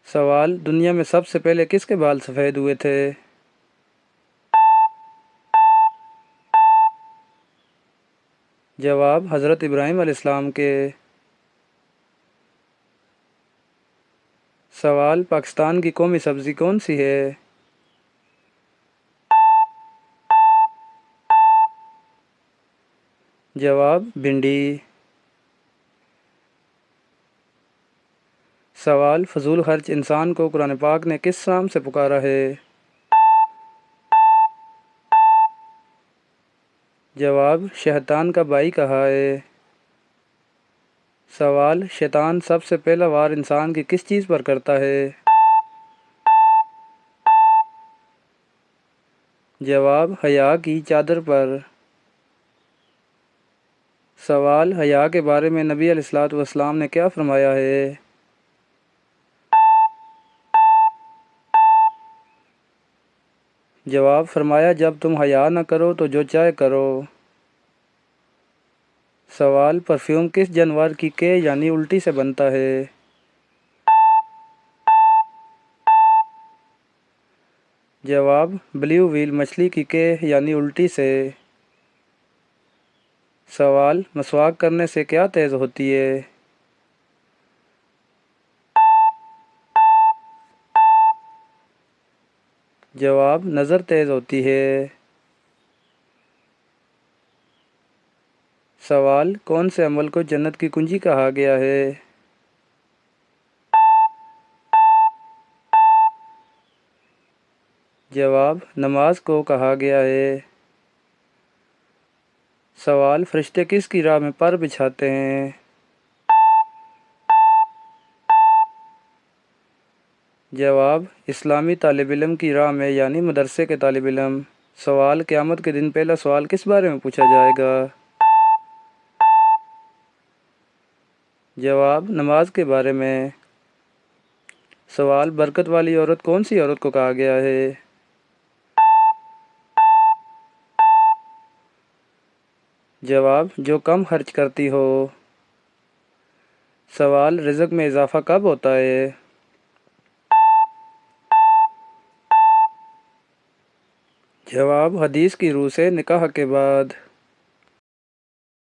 سوال: دنیا میں سب سے پہلے کس کے بال سفید ہوئے تھے؟ جواب: حضرت ابراہیم علیہ السلام کے۔ سوال: پاکستان کی قومی سبزی کون سی ہے؟ جواب: بھنڈی۔ سوال: فضول خرچ انسان کو قرآن پاک نے کس نام سے پکارا ہے؟ جواب: شیطان کا بھائی کہا ہے۔ سوال: شیطان سب سے پہلا وار انسان کی کس چیز پر کرتا ہے؟ جواب: حیا کی چادر پر۔ سوال: حیا کے بارے میں نبی علیہ السلام نے کیا فرمایا ہے؟ جواب: فرمایا جب تم حیا نہ کرو تو جو چاہے کرو۔ سوال: پرفیوم کس جانور کی کے یعنی الٹی سے بنتا ہے؟ جواب: بلیو ویل مچھلی کی کے یعنی الٹی سے۔ سوال: مسواک کرنے سے کیا تیز ہوتی ہے؟ جواب: نظر تیز ہوتی ہے۔ سوال: کون سے عمل کو جنت کی کنجی کہا گیا ہے؟ جواب: نماز کو کہا گیا ہے۔ سوال: فرشتے کس کی راہ میں پر بچھاتے ہیں؟ جواب: اسلامی طالب علم کی راہ میں یعنی مدرسے کے طالب علم۔ سوال: قیامت کے دن پہلا سوال کس بارے میں پوچھا جائے گا؟ جواب: نماز کے بارے میں۔ سوال: برکت والی عورت کون سی عورت کو کہا گیا ہے؟ جواب: جو کم خرچ کرتی ہو۔ سوال: رزق میں اضافہ کب ہوتا ہے؟ جواب: حدیث کی روح سے نکاح کے بعد۔